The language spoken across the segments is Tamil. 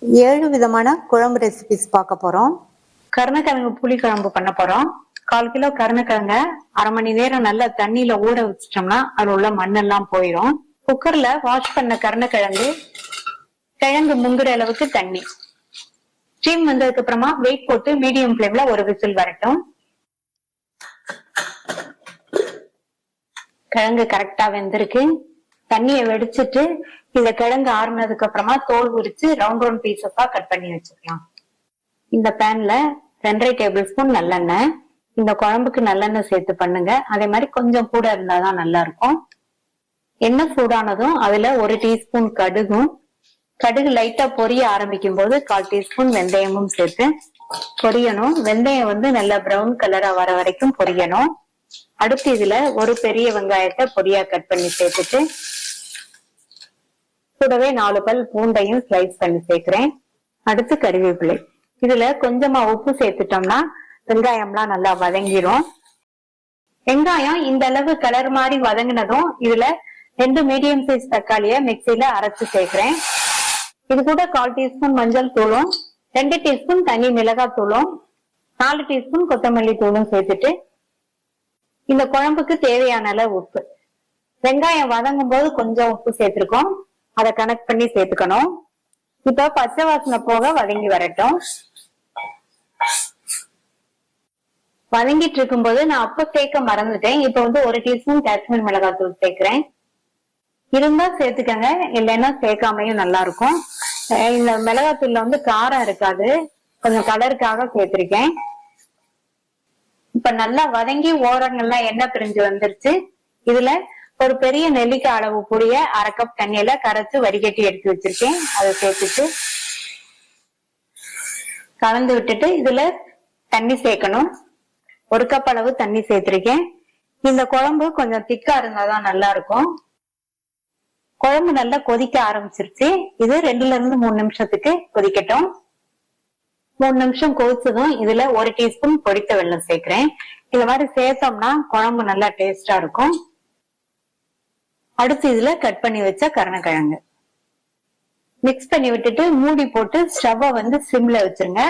7 விதமான குழம்பு ரெசிபிஸ் பார்க்க போறோம். கருணக்கிழங்கு புளி குழம்பு பண்ண போறோம். 1/4 கிலோ கருணக்கிழங்க 1/2 மணி நேரம் நல்லா தண்ணியில ஊற வச்சிட்டோம்னா அதுல உள்ள மண்ணெல்லாம் போயிடும். குக்கர்ல வாஷ் பண்ண கருணக்கிழங்கு கிழங்கு முங்குற அளவுக்கு தண்ணி ஸ்டீம் வந்ததுக்கு அப்புறமா வெயிட் போட்டு மீடியம் ஃபிளேம்ல ஒரு விசில் வரட்டும். கிழங்கு கரெக்டா வெந்திருக்கு. தண்ணியை வெடிச்சிட்டு இந்த கிழங்கு ஆறுனதுக்கு அப்புறமா தோல் உரிச்சு ரவுண்ட் பீசஸா கட் பண்ணி வச்சுக்கலாம். இந்த பேன்ல 2.5 டேபிள் ஸ்பூன் நல்லெண்ணெய். இந்த குழம்புக்கு நல்லெண்ணெய் சேர்த்து பண்ணுங்க. அதே மாதிரி கொஞ்சம் கூட இருந்தாதான் நல்லா இருக்கும். எண்ணெய் சூடானதும் அதுல 1 டீஸ்பூன் கடுகும், கடுகு லைட்டா பொரிய ஆரம்பிக்கும் போது 1/4 டீஸ்பூன் வெந்தயமும் சேர்த்து பொரியணும். வெந்தயம் நல்லா பிரவுன் கலரா வர வரைக்கும் பொரியணும். அடுத்து இதுல ஒரு பெரிய வெங்காயத்தை பொடியா கட் பண்ணி சேர்த்துட்டு கூடவே 4 பல் பூண்டையும் ஸ்லைஸ் பண்ணி சேர்க்கிறேன். அடுத்து கறிவேப்பிலை. இதுல கொஞ்சமா உப்பு சேர்த்துட்டோம்னா வெங்காயம்லாம் நல்லா வதங்கிரும். வெங்காயம் இந்த அளவு கலர் மாதிரி வதங்கினதும் இதுல 2 மீடியம் சைஸ் தக்காளிய மிக்சியில அரைச்சு சேர்க்கிறேன். இது கூட 1/4 டீஸ்பூன் மஞ்சள் தூளும் 2 டீஸ்பூன் தனி மிளகாய் தூளும் 4 டீஸ்பூன் கொத்தமல்லி தூளும் சேர்த்துட்டு இந்த குழம்புக்கு தேவையான அளவு உப்பு. வெங்காயம் வதங்கும் போது கொஞ்சம் உப்பு சேர்த்திருக்கோம், அதை கனெக்ட் பண்ணி சேர்த்துக்கணும். இப்ப பச்சை வாசனை போக வதங்கி வரட்டும். வதங்கிட்டு இருக்கும் போது நான் அப்ப சேர்க்க மறந்துட்டேன். இப்ப 1 டீஸ்பூன் காஷ்மீர் மிளகாய் தூள் சேர்க்கிறேன். இருந்தா சேர்த்துக்கங்க, இல்லைன்னா சேர்க்காமையும் நல்லா இருக்கும். இந்த மிளகாய் தூள்ல காரம் இருக்காது, கொஞ்சம் கலருக்காக சேர்த்திருக்கேன். இப்ப நல்லா வதங்கி ஓரங்கள்லாம் எண்ணெய் பிரிஞ்சு வந்துருச்சு. இதுல ஒரு பெரிய நெல்லிக்காய் அளவு புளிய 1/2 கப் தண்ணியில கரைச்சு வடிகட்டி எடுத்து வச்சிருக்கேன். அதை சேர்த்துட்டு கலந்து விட்டுட்டு இதுல தண்ணி சேர்க்கணும். 1 கப் அளவு தண்ணி சேர்த்திருக்கேன். இந்த குழம்பு கொஞ்சம் திக்கா இருந்தாதான் நல்லா இருக்கும். குழம்பு நல்லா கொதிக்க ஆரம்பிச்சிருச்சு. இது 2ல இருந்து 3 நிமிஷத்துக்கு கொதிக்கட்டும். 3 நிமிஷம் கொதிச்சதும் இதுல 1 டீஸ்பூன் பொடித்த வெல்லம் சேர்க்கிறேன். இந்த மாதிரி சேர்த்தோம்னா குழம்பு நல்லா டேஸ்டா இருக்கும். அடுத்து இதுல கட் பண்ணி வச்ச கருணக்கிழங்கு மிக்ஸ் பண்ணி விட்டுட்டு மூடி போட்டு ஸ்டவ்வை சிம்ல வச்சிருங்க.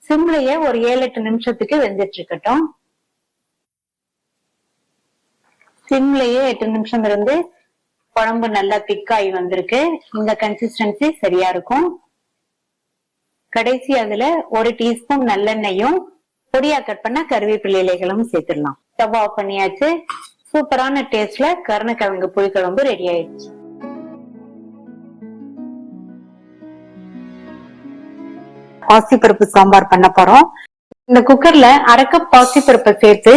சிம்லயே ஒரு 7-8 நிமிஷத்துக்கு வெந்துட்டு இருக்கட்டும். சிம்லயே 8 நிமிஷம் இருந்து குழம்பு நல்லா திக்காய் வந்திருக்கு. இந்த கன்சிஸ்டன்சி சரியா இருக்கும். கடைசி அதுல 1 டீஸ்பூன் நல்லெண்ணெயும் பொடியா கட் பண்ண கருவேப்பிலை இலைகளும் சேர்த்துடலாம். ஸ்டவ் ஆஃப் பண்ணியாச்சு. சூப்பரான டேஸ்ட்ல கருணக்கிழங்கு புளிக்குழம்பு ரெடி ஆயிடுச்சு. பாசிப்பருப்பு சாம்பார் பண்ண போறோம். இந்த குக்கர்ல 1/2 கப் பாசிப்பருப்பை சேர்த்து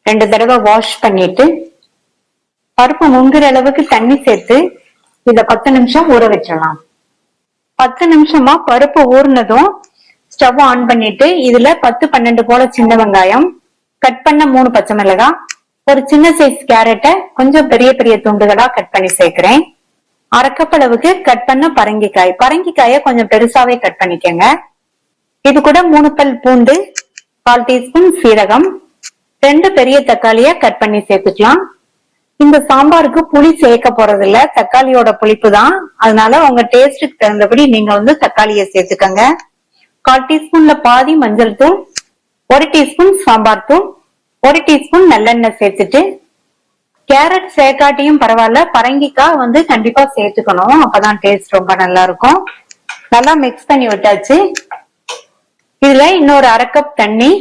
2 தடவை வாஷ் பண்ணிட்டு பருப்பு முங்குற அளவுக்கு தண்ணி சேர்த்து இத 10 நிமிஷம் ஊற வச்சிடலாம். 10 நிமிஷமா பருப்பு ஊறினதும் ஸ்டவ் ஆன் பண்ணிட்டு இதுல 10-12 போல சின்ன வெங்காயம், கட் பண்ண 3 பச்சை மிளகாய், ஒரு சின்ன சைஸ் கேரட்டை கொஞ்சம் பெரிய பெரிய துண்டுகளா கட் பண்ணி சேர்க்கிறேன். 1/2 கப் அளவுக்கு கட் பண்ண பரங்கிக்காய கொஞ்சம் பெருசாவே கட் பண்ணிக்கங்க. இது கூட 3 பல் பூண்டு, 1/4 டீஸ்பூன் சீரகம், 2 பெரிய தக்காளிய கட் பண்ணி சேர்த்துக்கலாம். இந்த சாம்பாருக்கு புளி சேர்க்க போறது இல்ல, தக்காளியோட புளிப்பு தான். அதனால உங்க டேஸ்டுக்கு தகுந்தபடி நீங்க தக்காளிய சேர்த்துக்கங்க. 1/4 டீஸ்பூன்ல பாதி மஞ்சள் தூள், 1 டீஸ்பூன் சாம்பார் தூள், 1 டீஸ்பூன் நல்லெண்ணெய் சேர்த்துட்டு கேரட் சேர்க்காட்டியும் பரவாயில்ல, பரங்கிக்காய் கண்டிப்பா சேர்த்துக்கணும், அப்பதான் டேஸ்ட் ரொம்ப நல்லா இருக்கும். நல்லா மிக்ஸ் பண்ணி விட்டாச்சு. இதுல இன்னொரு 1/2 கப் தண்ணி,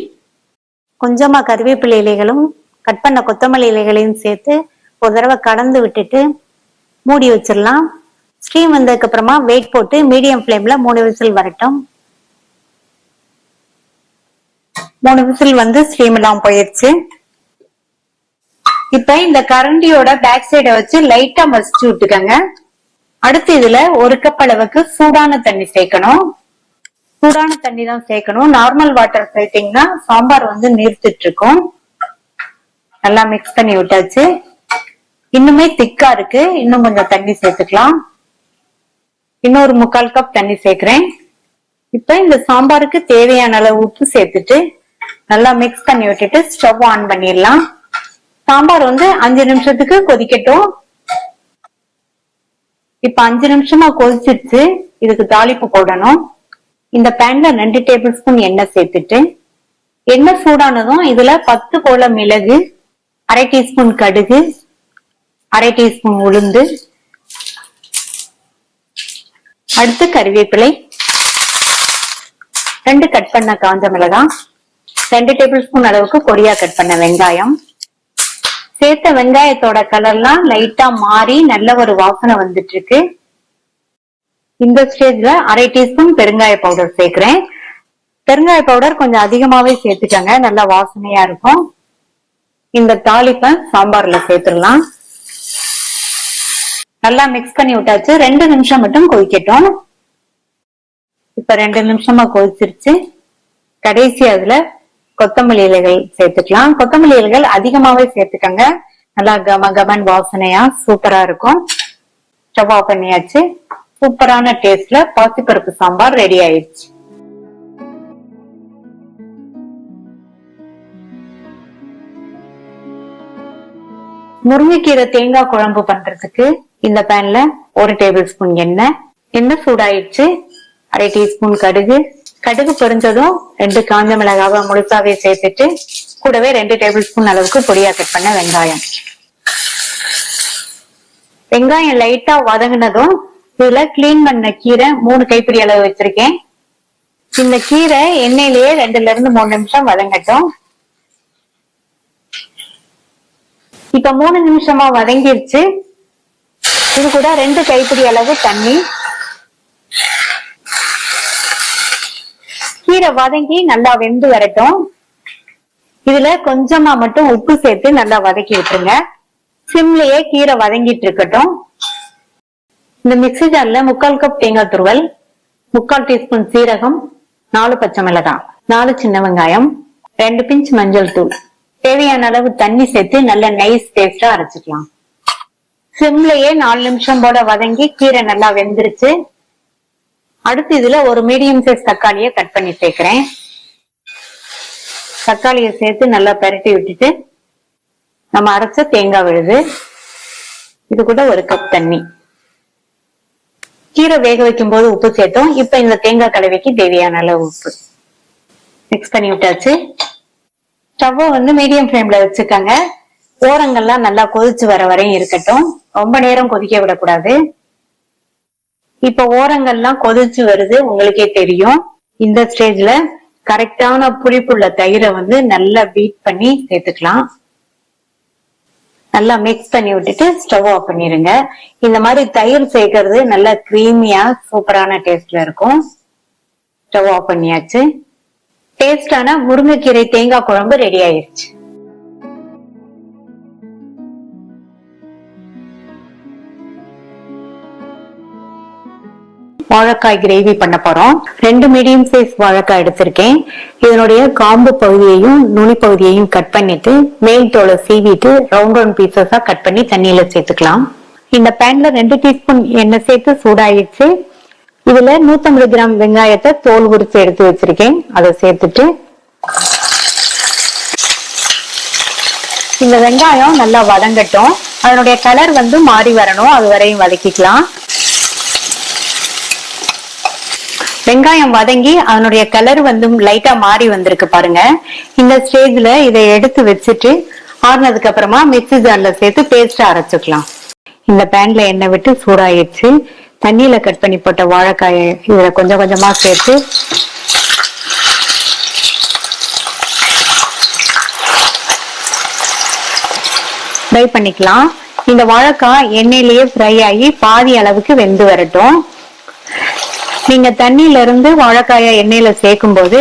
கொஞ்சமா கருவேப்பிலை இலைகளும் கட் பண்ண கொத்தமல்லி இலைகளையும் சேர்த்து ஒரு தடவை கலந்து விட்டுட்டு மூடி வச்சிடலாம். ஸ்டீம் வந்ததுக்கு அப்புறமா வெயிட் போட்டு மீடியம் ஃபிளேம்ல 3 விசில் வரட்டும். 3 விசில் ஸ்டீம் எல்லாம் போயிடுச்சு. இப்ப இந்த கரண்டியோட பேக் சைட வச்சு லைட்டா மசிச்சு விட்டுக்கங்க. அடுத்து இதுல 1 கப் அளவுக்கு சூடான தண்ணி சேர்க்கணும். சூடான தண்ணி தான் சேர்க்கணும். நார்மல் வாட்டர் சேர்த்தீங்கன்னா சாம்பார் நீர்த்துட்டு இருக்கும். நல்லா மிக்ஸ் பண்ணி விட்டாச்சு. இன்னுமே திக்கா இருக்கு, இன்னும் கொஞ்சம் தண்ணி சேர்த்துக்கலாம். இன்னொரு 3/4 கப் தண்ணி சேர்க்கிறேன். இப்ப இந்த சாம்பாருக்கு தேவையான அளவு உப்பு சேர்த்துட்டு நல்லா மிக்ஸ் பண்ணி விட்டுட்டு ஸ்டவ் ஆன் பண்ணிடலாம். சாம்பார் 5 நிமிஷத்துக்கு கொதிக்கட்டும். இப்ப 5 நிமிஷமா கொதிச்சிருச்சு. இதுக்கு தாளிப்பு போடணும். இந்த பேன்ல 2 டேபிள் ஸ்பூன் எண்ணெய் சேர்த்துட்டு, எண்ணெய் சூடானதும் இதுல 10 போல மிளகு, 1/2 டீஸ்பூன் கடுகு, 1/2 டீஸ்பூன் உளுந்து, அடுத்து கறிவேப்பிலை, 2 கட் பண்ண காஞ்ச மிளகாய், 2 டேபிள் ஸ்பூன் அளவுக்கு பொடியா கட் பண்ண வெங்காயம். சேர்த்த வெங்காயத்தோட கலர்லாம் லைட்டா மாறி நல்ல ஒரு வாசனை வந்துட்டு இருக்கு. இந்த ஸ்டேஜ்ல 1/2 டீஸ்பூன் பெருங்காய பவுடர் சேர்க்கிறேன். பெருங்காய பவுடர் கொஞ்சம் அதிகமாவே சேர்த்துக்கங்க, நல்ல வாசனையா இருக்கும். இந்த தாளிப்பை சாம்பார்ல சேர்த்துடலாம். நல்லா மிக்ஸ் பண்ணி விட்டாச்சு. 2 நிமிஷம் மட்டும் கொதிக்கட்டும். இப்ப 2 நிமிஷமா கொதிச்சிருச்சு. கடைசி அதுல கொத்தமல்லி இலைகள் சேர்த்துக்கலாம். கொத்தமல்லி இலைகள் அதிகமாவே சேர்த்துக்கங்க, நல்லா கம கமன் வாசனையா சூப்பரா இருக்கும். ஸ்டவ் ஆஃப் பண்ணியாச்சு. சூப்பரான டேஸ்ட்ல பாசிப்பருப்பு சாம்பார் ரெடி ஆயிடுச்சு. முருங்கைக்கீரை தேங்காய் குழம்பு பண்றதுக்கு இந்த பேன்ல 1 டேபிள் ஸ்பூன் எண்ணெய் சூடாயிடுச்சு. 1/2 டீஸ்பூன் கடுகு, கடுகு பொரிஞ்சதும் 2 காஞ்ச மிளகாவை முழுசாவே சேர்த்துட்டு கூடவே 2 டேபிள் ஸ்பூன் அளவுக்கு பொடியா கட் பண்ண வெங்காயம். வெங்காயம் லைட்டா வதங்கினதும் இதுல கிளீன் பண்ண கீரை 3 கைப்பிடி அளவு வச்சிருக்கேன். இந்த கீரை எண்ணெயிலேயே 2ல இருந்து 3 நிமிஷம் வதங்கட்டும். இப்ப 3 நிமிஷமா வதங்கிருச்சு. இது கூட 2 கைப்பிடி அளவு தண்ணி. கீரை வதங்கி நல்லா வெந்து வரட்டும். இதுல கொஞ்சமா மட்டும் உப்பு சேர்த்து நல்லா வதக்கி விட்டுருங்க. சிம்லயே கீரை வதங்கிட்டு இருக்கட்டும். இந்த மிக்ஸி ஜார்ல 3/4 கப் தேங்காய் துருவல், 3/4 டீஸ்பூன் சீரகம், 4 பச்சை மிளகாய், 4 சின்ன வெங்காயம், 2 பிஞ்ச் மஞ்சள் தூள், தேவையான அளவு தண்ணி சேர்த்து நல்ல நைஸ் பேஸ்டா அரைச்சுக்கலாம். சிம்லயே 4 நிமிஷம் போல வதங்கி கீரை நல்லா வெந்துருச்சு. அடுத்து இதுல ஒரு மீடியம் சைஸ் தக்காளியை கட் பண்ணி சேர்க்கிறேன். தக்காளியை சேர்த்து நல்லா பரட்டி விட்டுட்டு நம்ம அரைச்ச தேங்காய் விழுது, இது கூட 1 கப் தண்ணி. கீரை வேக வைக்கும் போது உப்பு சேர்த்தோம். இப்ப இந்த தேங்காய் கலவைக்கு தேவையான அளவு உப்பு மிக்ஸ் பண்ணி விட்டாச்சு. ஸ்டவ்வை மீடியம் ஃப்ளேம்ல வச்சுக்கோங்க. ஓரங்கள்லாம் நல்லா கொதிச்சு வர வரையும் இருக்கட்டும். ரொம்ப நேரம் கொதிக்க விடக்கூடாது. இப்ப ஓரங்கள்லாம் கொதிச்சு வருது, உங்களுக்கே தெரியும். இந்த ஸ்டேஜ்ல கரெக்டான புளிப்புள்ள தயிரை நல்லா பீட் பண்ணி சேர்த்துக்கலாம். நல்லா மிக்ஸ் பண்ணி விட்டுட்டு ஸ்டவ் ஆஃப் பண்ணிருங்க. இந்த மாதிரி தயிர் சேர்க்கறது நல்லா கிரீமியா சூப்பரான டேஸ்ட்ல இருக்கும். ஸ்டவ் ஆஃப் பண்ணியாச்சு. டேஸ்டான முருங்கைக்கீரை தேங்காய் குழம்பு ரெடி ஆயிருச்சு. வாழைக்காய் கிரேவி பண்ண போறோம். 2 மீடியம் சைஸ் வாழைக்காய் எடுத்திருக்கேன். இதனுடைய காம்பு பகுதியையும் நுனி பகுதியையும் கட் பண்ணிட்டு மேல் தோலை சீவிட்டு ரவுண்ட் பீசஸா கட் பண்ணி தண்ணியில சேர்த்துக்கலாம். இந்த பேன்ல 2 டீஸ்பூன் எண்ணெய் சேர்த்து சூடாயிடுச்சு. இதுல 150 கிராம் வெங்காயத்தை தோல் உரிச்சு எடுத்து வச்சிருக்கேன். அதை சேர்த்துட்டு இந்த வெங்காயம் நல்லா வதங்கட்டும். அதனுடைய கலர் மாறி வரணும், அது வரையும் வதக்கிக்கலாம். வெங்காயம் வதங்கி அதனுடைய கலர் லைட்டா மாறி வந்திருக்கு பாருங்க. இந்த ஸ்டேஜ்ல இதை எடுத்து வச்சுட்டு ஆறுனதுக்கு அப்புறமா மிக்ஸி ஜார்ல சேர்த்து பேஸ்டா அரைச்சுக்கலாம். இந்த பேன்ல எண்ணெய் விட்டு சூடாயிடுச்சு. தண்ணியில கட் பண்ணி போட்ட வாழைக்காயை இதுல கொஞ்சம் கொஞ்சமா சேர்த்து ஃப்ரை பண்ணிக்கலாம். இந்த வாழைக்காய் எண்ணெயிலேயே ஃப்ரை ஆகி பாதி அளவுக்கு வெந்து வரட்டும். நீங்க தண்ணியில இருந்து வாழைக்காய எண்ணெயில சேர்க்கும் போது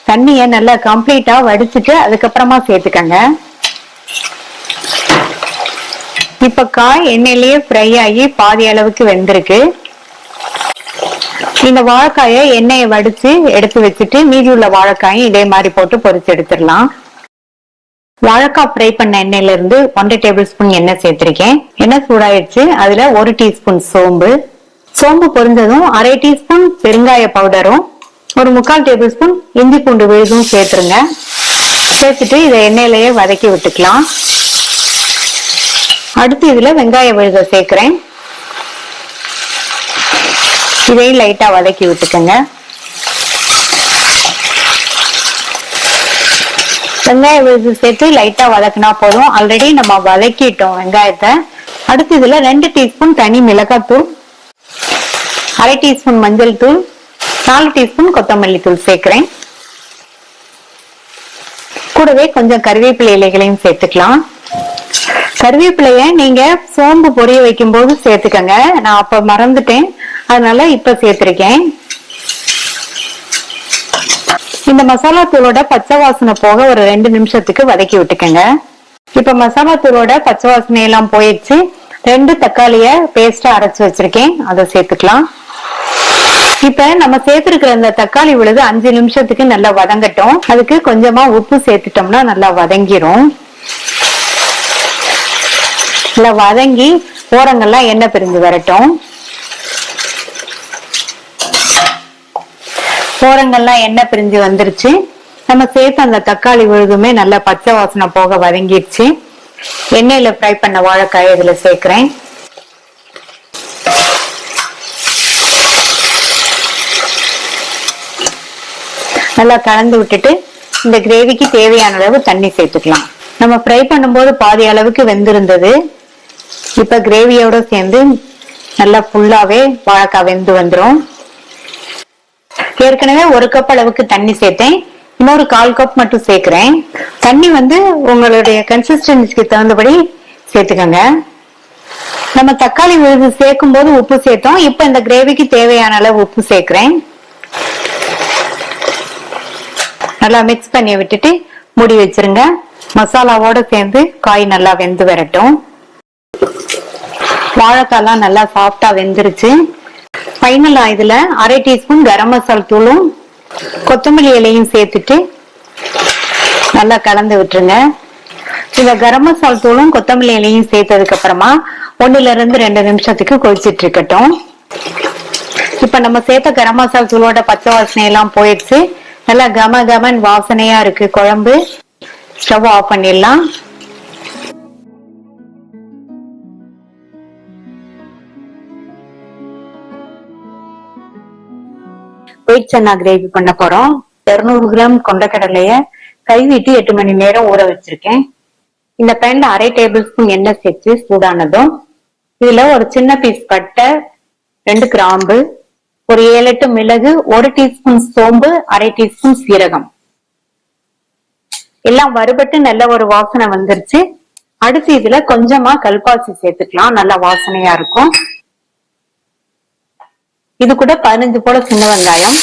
தண்ணிய நல்லா கம்ப்ளீட்டா வடிச்சுட்டு அதுக்கப்புறமா சேர்த்துக்கங்க. இப்ப காய் எண்ணெயிலேயே ஃப்ரை ஆகி பாதி அளவுக்கு வெந்திருக்கு. இந்த வாழைக்காய எண்ணெயை வடிச்சு எடுத்து வச்சுட்டு மீதி உள்ள வாழைக்காயும் இதே மாதிரி போட்டு பொரிச்சு எடுத்துடலாம். வாழைக்காய் ஃப்ரை பண்ண எண்ணெயில இருந்து 1 டேபிள் ஸ்பூன் எண்ணெய் சேர்த்திருக்கேன். எண்ணெய் சூடாயிடுச்சு. அதுல 1 டீஸ்பூன் சோம்பு பொரிஞ்சதும் 1/2 டீஸ்பூன் பெருங்காய பவுடரும் 1/4 டேபிள் ஸ்பூன் இஞ்சி பூண்டு விழுதும் சேர்த்துருங்க. சேர்த்துட்டு இதை எண்ணெயிலேயே வதக்கி விட்டுக்கலாம். அடுத்து இதுல வெங்காய விழுதை சேர்க்கிறேன். இதையும் லைட்டா வதக்கி விட்டுக்கோங்க. வெங்காய விழுது சேர்த்து லைட்டா வதக்கினா போதும். ஆல்ரெடி நம்ம வதக்கிட்டோம் வெங்காயத்தை. அடுத்து இதுல 2 டீஸ்பூன் தனி மிளகாத்தூள், 1/2 டீஸ்பூன் மஞ்சள் தூள், 4 டீஸ்பூன் கொத்தமல்லி தூள் சேர்க்கிறேன். கூடவே கொஞ்சம் கருவேப்பிலை இலைகளையும் சேர்த்துக்கலாம். கருவேப்பிலைய நீங்க சோம்பு பொரிய வைக்கும் போது சேர்த்துக்கங்க. நான் அப்ப மறந்துட்டேன், அதனால இப்ப சேர்த்திருக்கேன். இந்த மசாலா தூளோட பச்சை வாசனை போக ஒரு 2 நிமிஷத்துக்கு வதக்கி விட்டுக்கங்க. இப்ப மசாலா தூளோட பச்சை வாசனை எல்லாம் போயிடுச்சு. 2 தக்காளிய பேஸ்டா அரைச்சு வச்சிருக்கேன், அதை சேர்த்துக்கலாம். இப்ப நம்ம சேர்த்திருக்கிற இந்த தக்காளி விழுது 5 நிமிஷத்துக்கு நல்லா வதங்கட்டும். அதுக்கு கொஞ்சமா உப்பு சேர்த்துட்டோம்னா நல்லா வதங்கிரும். நல்லா வதங்கி ஓரங்கள்லாம் எண்ணெய் பிரிஞ்சு வரட்டும். ஓரங்கள்லாம் எண்ணெய் பிரிஞ்சு வந்துருச்சு. நம்ம சேர்த்த அந்த தக்காளி விழுதுமே நல்லா பச்சை வாசனை போக வதங்கிடுச்சு. எண்ணெயில ஃப்ரை பண்ண வாழைக்காய் இதுல சேர்க்கிறேன். நல்லா கலந்து விட்டுட்டு இந்த கிரேவிக்கு தேவையான அளவு தண்ணி சேர்த்துக்கலாம். நம்ம ஃப்ரை பண்ணும்போது பாதி அளவுக்கு வெந்திருந்தது. இப்ப கிரேவியோட சேர்ந்து நல்லா ஃபுல்லாவே வாழைக்காய் வெந்து வந்துடும். ஏற்கனவே 1 கப் அளவுக்கு தண்ணி சேர்த்தேன், இன்னொரு 1/4 கப் மட்டும் சேர்க்கிறேன். தண்ணி உங்களுடைய கன்சிஸ்டன்சிக்கு தகுந்தபடி சேர்த்துக்கங்க. நம்ம தக்காளி விழுது சேர்க்கும் போது உப்பு சேர்த்தோம். இப்ப இந்த கிரேவிக்கு தேவையான அளவு உப்பு சேர்க்கிறேன். நல்லா மிக்ஸ் பண்ணி விட்டுட்டு மூடி வச்சிருங்க. மசாலாவோட சேர்ந்து காய் நல்லா வெந்து வரட்டும். வாழைக்காய்லாம் நல்லா சாஃப்டா வெந்துருச்சு. ஃபைனலா இதுல 1/2 டீஸ்பூன் கரம் மசாலா தூளும் கொத்தமல்லி இலையும் சேர்த்துட்டு நல்லா கலந்து விட்டுருங்க. இந்த கரம் மசாலா தூளும் கொத்தமல்லி இலையும் சேர்த்ததுக்கு அப்புறமா 1 to 2 நிமிஷத்துக்கு கொதிச்சிட்டு இருக்கட்டும். இப்ப நம்ம சேர்த்த கரம் மசாலா தூளோட பச்சை வாசனை எல்லாம் போயிடுச்சு. நல்லா கம கமன் வாசனையா இருக்கு குழம்பு. ஸ்டவ் ஆஃப் பண்ணிடலாம். ஒயிட் சன்னா கிரேவி பண்ண போறோம். 200 கிராம் கொண்டக்கடலைய கைவிட்டு 8 மணி நேரம் ஊற வச்சிருக்கேன். இந்த பேன்ல 1/2 டேபிள் ஸ்பூன் எண்ணெய் சேர்த்து சூடானதும் இதுல ஒரு சின்ன பீஸ் பட்டை, 2 கிராம்பு, ஒரு 7-8 மிளகு, 1 டீஸ்பூன் சோம்பு, 1/2 டீஸ்பூன் சீரகம் எல்லாம் வறுபட்டு நல்ல ஒரு வாசனை வந்துருச்சு. அடுத்து இதுல கொஞ்சமா கல்பாசி சேர்த்துக்கலாம், நல்ல வாசனையா இருக்கும். இது கூட 15 போல சின்ன வெங்காயம்.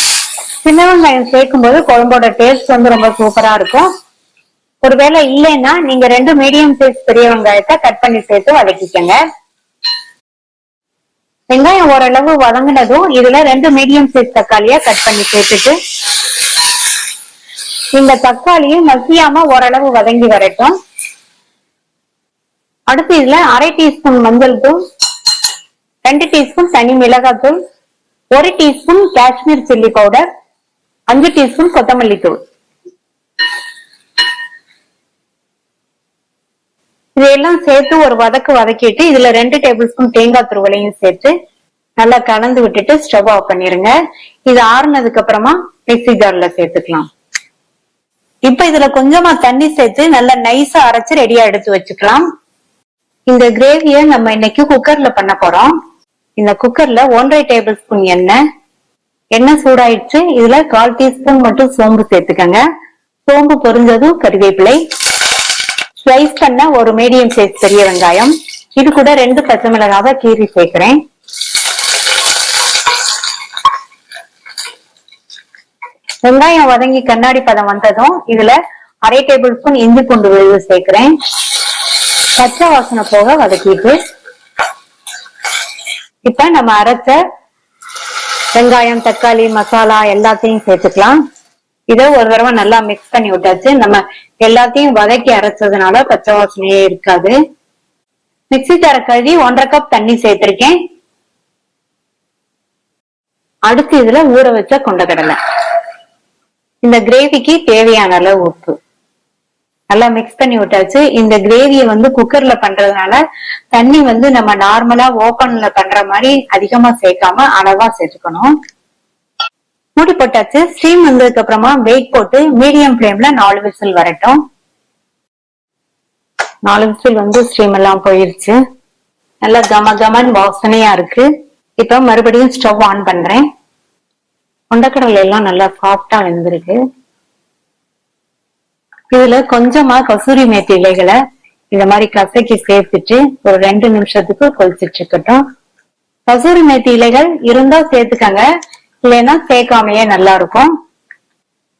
சின்ன வெங்காயம் சேர்க்கும் போது குழம்போட டேஸ்ட் ரொம்ப சூப்பரா இருக்கும். ஒருவேளை இல்லைன்னா நீங்க 2 மீடியம் சைஸ் பெரிய வெங்காயத்தை கட் பண்ணி சேர்த்து வதக்கிக்கங்க. வெங்காயம் ஓரளவு வதங்கினதும் இதுல 2 மீடியம் சைஸ் தக்காளியா கட் பண்ணி சேர்த்துட்டு இந்த தக்காளியும் மசியாம ஓரளவு வதங்கி வரட்டும். அடுத்து இதுல 1/2 டீஸ்பூன் மஞ்சள் தூள், 2 டீஸ்பூன் தனி மிளகாய் தூள், 1 teaspoon Kashmir chilli powder, 5 teaspoon கொத்தமல்லி தூள். இதையெல்லாம் சேர்த்து ஒரு வதக்கிட்டு இதுல 2 டேபிள் ஸ்பூன் தேங்காய் துருவலையும் சேர்த்து நல்லா கலந்து விட்டுட்டு ஸ்டவ் ஆஃப் பண்ணிருங்க. இது ஆறுனதுக்கு அப்புறமா மிக்ஸி ஜார்ல சேர்த்துக்கலாம். இப்ப இதுல கொஞ்சமா தண்ணி சேர்த்து நல்லா நைஸா அரைச்சு ரெடியா எடுத்து வச்சுக்கலாம். இந்த கிரேவிய நம்ம இன்னைக்கு குக்கர்ல பண்ண போறோம். இந்த குக்கர்ல 1/2 டேபிள் ஸ்பூன் எண்ணெய் சூடாயிடுச்சு. இதுல 1/4 டீஸ்பூன் மட்டும் சோம்பு சேர்த்துக்கங்க. சோம்பு பொரிஞ்சதும் கறிவேப்பிலை, ஸ்லைஸ் பண்ண ஒரு மீடியம் சைஸ் பெரிய வெங்காயம், இது கூட 2 பச்சை மிளகாவை கீறி சேர்க்கிறேன். வெங்காயம் வதங்கி கண்ணாடி பதம் வந்ததும் இதுல 1/2 டேபிள் ஸ்பூன் இஞ்சி பூண்டு விழுது சேர்க்கிறேன். பச்சை வாசனை போக வதக்கிட்டு இப்ப நம்ம அரைச்ச வெங்காயம், தக்காளி, மசாலா எல்லாத்தையும் சேர்த்துக்கலாம். இதை ஒரு தடவை நல்லா மிக்ஸ் பண்ணி விட்டாச்சு. நம்ம எல்லாத்தையும் வதக்கி அரைச்சதுனால பச்சை வாசனையே இருக்காது. மிக்ஸி ஜார கழுவி 1/2 கப் தண்ணி சேர்த்திருக்கேன். அடுத்து இதுல ஊற வச்ச கொண்டக்கடலை, இந்த கிரேவிக்கு தேவையான அளவு உப்பு, நல்லா மிக்ஸ் பண்ணி விட்டாச்சு. இந்த கிரேவியை வந்து குக்கர்ல பண்றதுனால தண்ணி வந்து நம்ம நார்மலா ஓபன்ல பண்ற மாதிரி அதிகமா சேர்க்காம அளவா சேர்த்துக்கணும். மூடி போட்டாச்சு. ஸ்டீம் வந்ததுக்கு அப்புறமா வெயிட் போட்டு மீடியம் ஃப்ளேம்ல 4 விசில் வரட்டும். 4 விசில் வந்து ஸ்டீம் எல்லாம் போயிருச்சு. நல்லா கம கமன் வாசனையா இருக்கு. இப்ப மறுபடியும் ஸ்டவ் ஆன் பண்றேன். கொண்டக்கடலை எல்லாம் நல்லா சாஃப்டா வெந்திருக்கு. இதுல கொஞ்சமா கசூரி மேத்தி இலைகளை இந்த மாதிரி கசக்கி சேர்த்துட்டு ஒரு 2 நிமிஷத்துக்கு கொதிச்சுட்டு இருக்கட்டும். கசூரி மேத்தி இலைகள் இருந்தா சேர்த்துக்கங்க, இல்லைன்னா சேர்க்காமையே நல்லா இருக்கும்.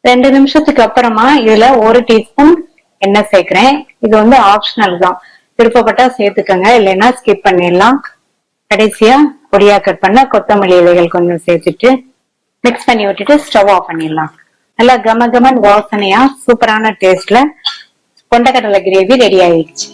2 நிமிஷத்துக்கு அப்புறமா இதுல 1 டீஸ்பூன் எண்ணெய் சேர்க்கிறேன். இது வந்து ஆப்ஷனல் தான், விருப்பப்பட்டா சேர்த்துக்கங்க, இல்லைன்னா ஸ்கிப் பண்ணிடலாம். கடைசியா பொடியா கட் பண்ண கொத்தமல்லி இலைகள் கொஞ்சம் சேர்த்துட்டு மிக்ஸ் பண்ணி விட்டுட்டு ஸ்டவ் ஆஃப் பண்ணிடலாம். நல்லா கம கமன் வாசனையா சூப்பரான டேஸ்ட்ல கொண்டக்கடலை கிரேவி ரெடி ஆயிடுச்சு.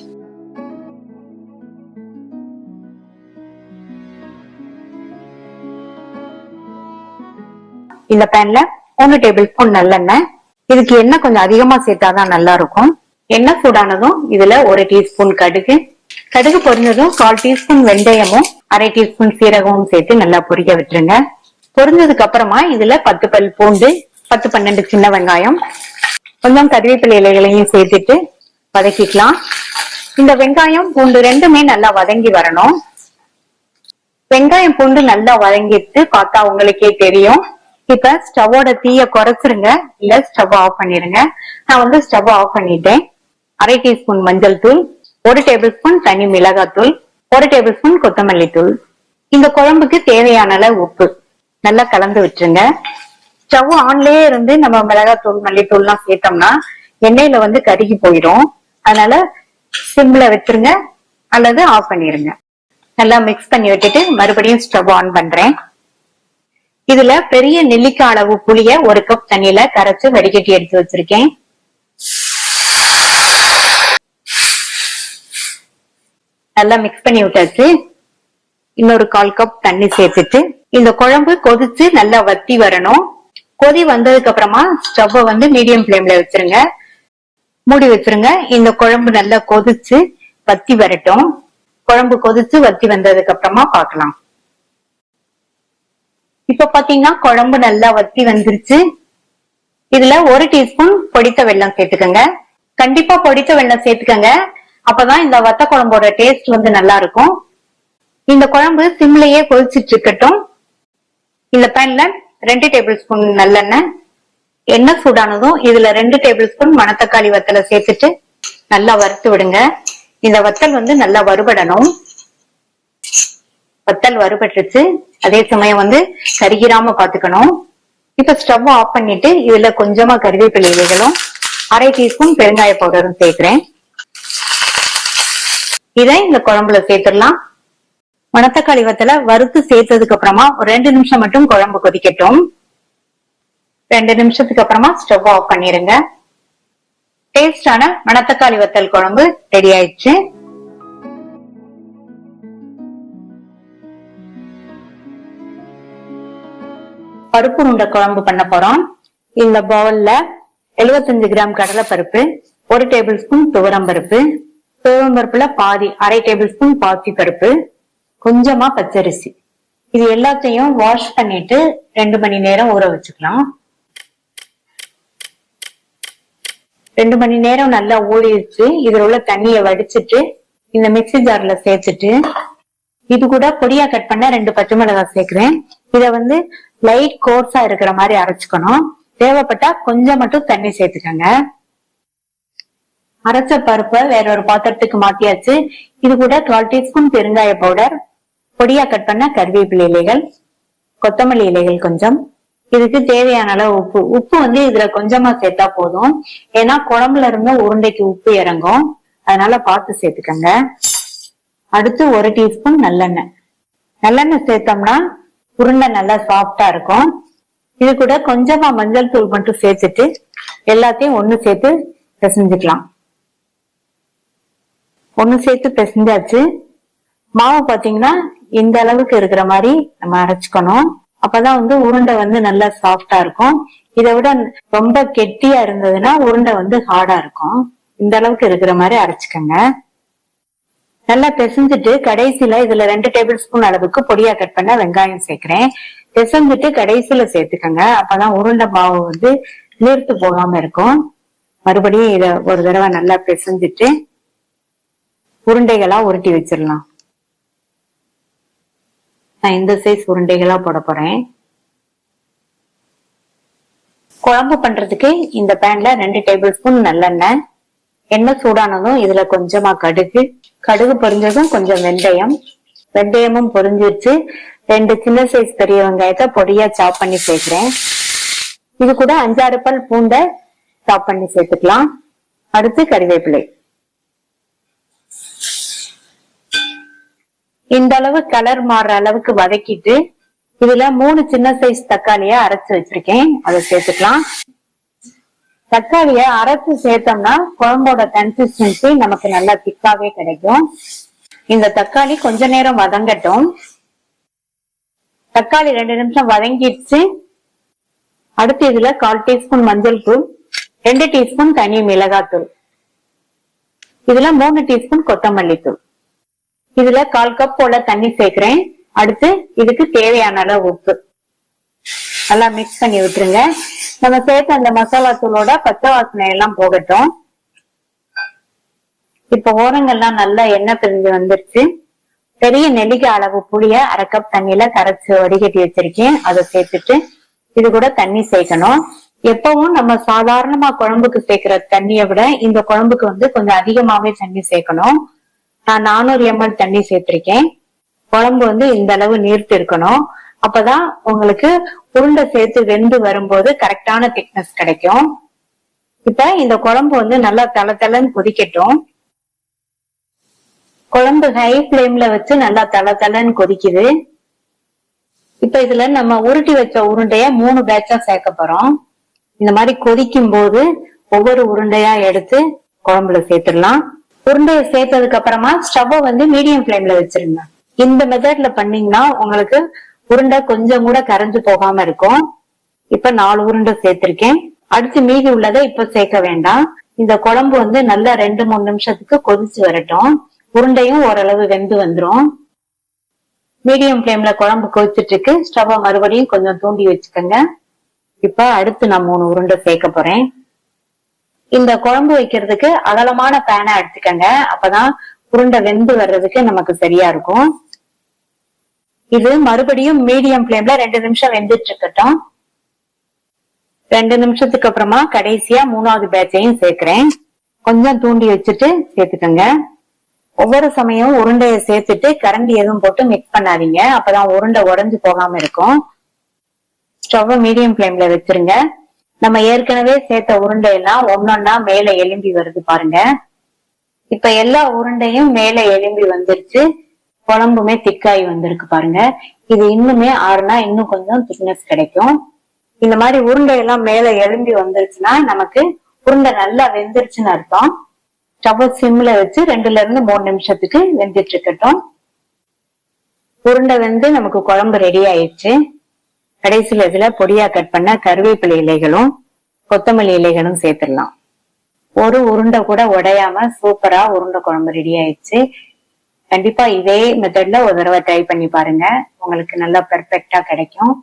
இந்த பேன்ல 1 டேபிள் ஸ்பூன் நல்லெண்ணெய். இதுக்கு எண்ணெய் கொஞ்சம் அதிகமா சேர்த்தாதான் நல்லா இருக்கும். எண்ணெய் சூடானதும் இதுல 1 டீஸ்பூன் கடுகு, கடுகு பொரிஞ்சதும் 1/4 டீஸ்பூன் வெந்தயமும் 1/2 டீஸ்பூன் சீரகமும் சேர்த்து நல்லா பொரிக்க விட்டுருங்க. பொரிஞ்சதுக்கு அப்புறமா இதுல 10 பல் பூண்டு, 10-12 சின்ன வெங்காயம், கொஞ்சம் கறிவேப்பிலை இலைகளையும் சேர்த்துட்டு வதக்கிக்கலாம். இந்த வெங்காயம் பூண்டு ரெண்டுமே நல்லா வதங்கி வரணும். வெங்காயம் பூண்டு நல்லா வதங்கிட்டு பார்த்தா உங்களுக்கே தெரியும். இப்ப ஸ்டவோட தீய குறைச்சிருங்க, இல்ல ஸ்டவ் ஆஃப் பண்ணிருங்க. நான் வந்து ஸ்டவ் ஆஃப் பண்ணிட்டேன். 1/2 டீஸ்பூன் மஞ்சள் தூள், 1 டேபிள் ஸ்பூன் தனி மிளகாய் தூள், 1 டேபிள் ஸ்பூன் கொத்தமல்லி தூள். இந்த குழம்புக்கு தேவையான அளவு உப்பு நல்லா கலந்து விட்டுருங்க. ஸ்டவ் ஆன்லயே இருந்து நம்ம மிளகாத்தூள் மல்லித்தூள் எல்லாம் சேர்த்தோம்னா எண்ணெயில வந்து கருகி போயிடும். அதனால சிம்ல வச்சிருங்க அல்லது ஆஃப் பண்ணிருங்க. நல்லா மிக்ஸ் பண்ணி விட்டுட்டு மறுபடியும் ஸ்டவ் ஆன் பண்றேன். இதுல பெரிய நெல்லிக்காய் அளவு புளிய 1 கப் தண்ணியில கரைச்சு வடிகட்டி எடுத்து வச்சிருக்கேன். நல்லா மிக்ஸ் பண்ணி விட்டாச்சு. இன்னொரு 1/4 கப் தண்ணி சேர்த்துட்டு இந்த குழம்பு கொதிச்சு நல்லா வத்தி வரணும். கொதி வந்ததுக்கு அப்புறமா ஸ்டவ் வந்து மீடியம் ஃப்ளேம்ல வச்சிருங்க, மூடி வச்சிருங்க. இந்த குழம்பு நல்லா கொதிச்சு வத்தி வரட்டும். குழம்பு கொதிச்சு வத்தி வந்ததுக்கு அப்புறமா பார்க்கலாம். இப்ப பாத்தீங்கன்னா குழம்பு நல்லா வத்தி வந்துருச்சு. இதுல 1 டீஸ்பூன் பொடித்த வெல்லம் சேர்த்துக்கங்க. கண்டிப்பா பொடித்த வெல்லம் சேர்த்துக்கங்க, அப்பதான் இந்த வத்த குழம்போட டேஸ்ட் வந்து நல்லா இருக்கும். இந்த குழம்பு சிம்லயே கொதிச்சுட்டு இருக்கட்டும். இந்த பேன்ல 2 டேபிள் ஸ்பூன் நல்லெண்ணெய். எண்ணெய் சூடானதும் இதுல 2 டேபிள் ஸ்பூன் மணத்தக்காளி வத்தலை சேர்த்துட்டு நல்லா வறுத்து விடுங்க. இந்த வத்தல் வந்து நல்லா வறுபடணும். வத்தல் வறுபட்டுருச்சு. அதே சமயம் வந்து கருகிராம பாத்துக்கணும். இப்ப ஸ்டவ் ஆஃப் பண்ணிட்டு இதுல கொஞ்சமா கறிவேப்பிலை இலைகளும் 1/2 டீஸ்பூன் பெருங்காய பவுடரும் சேர்க்கிறேன். இதை இந்த குழம்புல சேர்த்துடலாம். மணத்தக்காளி வத்தலை வறுத்து சேர்த்ததுக்கு அப்புறமா ஒரு 2 நிமிஷம் மட்டும் குழம்பு கொதிக்கட்டும். 2 நிமிஷத்துக்கு அப்புறமா ஸ்டவ் ஆஃப் பண்ணிருங்க. டேஸ்டான மணத்தக்காளி வத்தல் குழம்பு ரெடி ஆயிடுச்சு. பருப்பு உருண்டை குழம்பு பண்ண போறோம். இந்த பவுல்ல 75 கிராம் கடலை பருப்பு, 1 டேபிள் ஸ்பூன் துவரம் பருப்பு, துவரம் பருப்புல பாதி 1/2 டேபிள் ஸ்பூன் பாசி பருப்பு, கொஞ்சமா பச்சரிசி. இது எல்லாத்தையும் வாஷ் பண்ணிட்டு 2 மணி நேரம் ஊற வச்சுக்கலாம். 2 மணி நேரம் நல்லா ஊறிடுச்சு. இதுல உள்ள தண்ணியை வடிச்சிட்டு இந்த மிக்ஸி ஜார்ல சேர்த்துட்டு இது கூட பொடியா கட் பண்ண 2 பச்சை மிளகாய் சேர்க்கிறேன். இத வந்து லைட் கோர்ஸா இருக்கிற மாதிரி அரைச்சுக்கணும். தேவைப்பட்டா கொஞ்சம் மட்டும் தண்ணி சேர்த்துக்கங்க. அரைச்ச பருப்பை வேற ஒரு பாத்திரத்துக்கு மாத்தியாச்சு. இது கூட 1/4 டீஸ்பூன் பெருங்காய பவுடர், பொடியா கட் பண்ண கறிவேப்பிலை இலைகள், கொத்தமல்லி இலைகள் கொஞ்சம், இதுக்கு தேவையான அளவு உப்பு. உப்பு வந்து இதுல கொஞ்சமா சேர்த்தா போதும், ஏன்னா குழம்புல இருந்து உருண்டைக்கு உப்பு இறங்கும், அதனால பார்த்து சேர்த்துக்கங்க. அடுத்து 1 டீஸ்பூன் நல்லெண்ணெய். நல்லெண்ணெய் சேர்த்தோம்னா உருண்டை நல்லா சாஃப்டா இருக்கும். இது கூட கொஞ்சமா மஞ்சள் தூள் மட்டும் சேர்த்துட்டு எல்லாத்தையும் ஒண்ணு சேர்த்து பிசைஞ்சுக்கலாம். ஒண்ணு சேர்த்து பிசைஞ்சாச்சு. மாவு பாத்தீங்கன்னா இந்த அளவுக்கு இருக்கிற மாதிரி நம்ம அரைச்சுக்கணும். அப்பதான் வந்து உருண்டை வந்து நல்லா சாஃப்டா இருக்கும். இதை விட ரொம்ப கெட்டியா இருந்ததுன்னா உருண்டை வந்து ஹார்டா இருக்கும். இந்த அளவுக்கு இருக்கிற மாதிரி அரைச்சுக்கோங்க. நல்லா பிசைஞ்சிட்டு கடைசியில இதுல 2 டேபிள் ஸ்பூன் அளவுக்கு பொடியா கட் பண்ண வெங்காயம் சேர்க்கிறேன். பிசைஞ்சிட்டு கடைசியில சேர்த்துக்கோங்க. அப்பதான் உருண்டை மாவு வந்து நீர்த்து போகாம இருக்கும். மறுபடியும் இத ஒரு தடவை நல்லா பிசைஞ்சிட்டு உருண்டைகளா உருட்டி வச்சிடலாம். நான் இந்த சைஸ் உருண்டைகளா போட போறேன். குழம்பு பண்றதுக்கு இந்த பேன்ல 2 டேபிள் ஸ்பூன் நல்லெண்ணெய். எண்ணெய் சூடானதும் இதுல கொஞ்சமா கடுகு பொரிஞ்சதும் கொஞ்சம் வெந்தயமும் பொரிஞ்சிருச்சு. 2 சின்ன சைஸ் பெரிய வெங்காயத்தை பொடியா சாப் பண்ணி சேர்க்கிறேன். இது கூட 5-6 பல் பூண்டை சாப் பண்ணி சேர்த்துக்கலாம். அடுத்து கறிவேப்பிலை. இந்த அளவு கலர் மாறுற அளவுக்கு வதக்கிட்டு இதுல 3 சின்ன சைஸ் தக்காளிய அரைச்சு வச்சிருக்கேன், அதை சேர்த்துக்கலாம். தக்காளிய அரைச்சு சேர்த்தோம்னா குழம்போட கன்சிஸ்டன்சி நமக்கு நல்லா திக்காவே கிடைக்கும். இந்த தக்காளி கொஞ்ச நேரம் வதங்கட்டும். தக்காளி 2 நிமிஷம் வதங்கிடுச்சு. அடுத்து இதுல 1/4 டீஸ்பூன் மஞ்சள் தூள், 2 டீஸ்பூன் தனி மிளகாய் தூள், இதுல 3 டீஸ்பூன் கொத்தமல்லி தூள், இதுல 1/4 கப் போல தண்ணி சேர்க்கிறேன். அடுத்து இதுக்கு தேவையான அளவு உப்பு நல்லா மிக்ஸ் பண்ணி விட்டுருங்க. நம்ம சேர்த்த அந்த மசாலா தூளோட பச்சை வாசனை எல்லாம் போகட்டும். இப்ப ஓரங்கள்லாம் நல்லா எண்ணெய் பிரிஞ்சு வந்துருச்சு. பெரிய நெல்லிக்காய் அளவு புளிய 1/2 கப் தண்ணியில கரைச்சு வடிகட்டி வச்சிருக்கேன், அதை சேர்த்துட்டு இது கூட தண்ணி சேர்க்கணும். எப்பவும் நம்ம சாதாரணமா குழம்புக்கு சேர்க்கிற தண்ணியை விட இந்த குழம்புக்கு வந்து கொஞ்சம் அதிகமாவே தண்ணி சேர்க்கணும். நான் 400 ml தண்ணி சேர்த்திருக்கேன். குழம்பு வந்து இந்த அளவு நீர்த்து இருக்கணும். அப்பதான் உங்களுக்கு உருண்டை சேர்த்து வெந்து வரும்போது கரெக்டான திக்னஸ் கிடைக்கும். இப்ப இந்த குழம்பு வந்து நல்லா தளன்னு கொதிக்கட்டும். குழம்பு ஹை ஃபிளேம்ல வச்சு நல்லா தளன்னு கொதிக்குது. இப்ப இதுல நம்ம உருட்டி வச்ச உருண்டைய 3 பேட்சா சேர்க்க போறோம். இந்த மாதிரி கொதிக்கும் போது ஒவ்வொரு உருண்டையா எடுத்து குழம்புல சேர்த்துடலாம். உருண்டையை சேர்த்ததுக்கு அப்புறமா ஸ்டவ்வை வந்து மீடியம் ஃபிளேம்ல வச்சிருங்க. இந்த மெத்தட்ல பண்ணீங்கன்னா உங்களுக்கு உருண்டை கொஞ்சம் கூட கரைஞ்சு போகாம இருக்கும். இப்ப 4 உருண்டை சேர்த்திருக்கேன். அடுத்து மீதி உள்ளதை இப்ப சேர்க்க வேண்டாம். இந்த குழம்பு வந்து நல்லா 2-3 நிமிஷத்துக்கு கொதிச்சு வரட்டும். உருண்டையும் ஓரளவு வெந்து வந்துரும். மீடியம் ஃபிளேம்ல குழம்பு கொதிச்சுட்டு இருக்கு. ஸ்டவ்வை மறுபடியும் கொஞ்சம் தூண்டி வச்சுக்கோங்க. இப்ப அடுத்து நான் 3 உருண்டை சேர்க்க போறேன். இந்த குழம்பு வைக்கிறதுக்கு அகலமான பேனை எடுத்துக்கங்க. அப்பதான் உருண்டை வெந்து வர்றதுக்கு நமக்கு சரியா இருக்கும். இது மறுபடியும் மீடியம் ஃபிளேம்ல 2 நிமிஷம் வெந்துட்டு இருக்கட்டும். 2 நிமிஷத்துக்கு அப்புறமா கடைசியா 3வது பேட்சையும் சேர்க்கிறேன். கொஞ்சம் தூண்டி வச்சுட்டு சேர்த்துக்கோங்க. ஒவ்வொரு சமயம் உருண்டையை சேர்த்துட்டு கரண்டி எதுவும் போட்டு மிக்ஸ் பண்ணாதீங்க. அப்பதான் உருண்டை உடைஞ்சு போகாம இருக்கும். ஸ்டவ் மீடியம் ஃபிளேம்ல வச்சிருங்க. நம்ம ஏற்கனவே சேர்த்த உருண்டையெல்லாம் ஒன்னொன்னா மேல எலும்பி வருது பாருங்க. இப்ப எல்லா உருண்டையும் மேல எலும்பி வந்துருச்சு. குழம்புமே திக்காய் வந்திருக்கு பாருங்க. இது இன்னுமே ஆறுனா இன்னும் கொஞ்சம் திக்னஸ் கிடைக்கும். இந்த மாதிரி உருண்டையெல்லாம் மேல எலும்பி வந்துருச்சுன்னா நமக்கு உருண்டை நல்லா வெந்துருச்சுன்னு அர்த்தம். ஸ்டவ் சிம்ல வச்சு 2-3 நிமிஷத்துக்கு வெந்துட்டு இருக்கட்டும். உருண்டை வெந்து நமக்கு குழம்பு ரெடி ஆயிடுச்சு. கடைசியில இதுல பொடியா கட் பண்ண கருவேப்பிலை இலைகளும் கொத்தமல்லி இலைகளும் சேர்த்துடலாம். ஒரு உருண்டை கூட உடையாம சூப்பரா உருண்டை குழம்பு ரெடி ஆயிடுச்சு. கண்டிப்பா இதே மெத்தட்ல ஒரு தடவை ட்ரை பண்ணி பாருங்க. உங்களுக்கு நல்லா பெர்ஃபெக்டா கிடைக்கும்.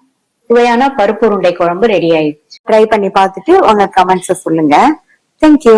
சுவையான பருப்பு உருண்டை குழம்பு ரெடி ஆயிடுச்சு. ட்ரை பண்ணி பார்த்துட்டு உங்க கமெண்ட்ஸ் சொல்லுங்க. தேங்க்யூ.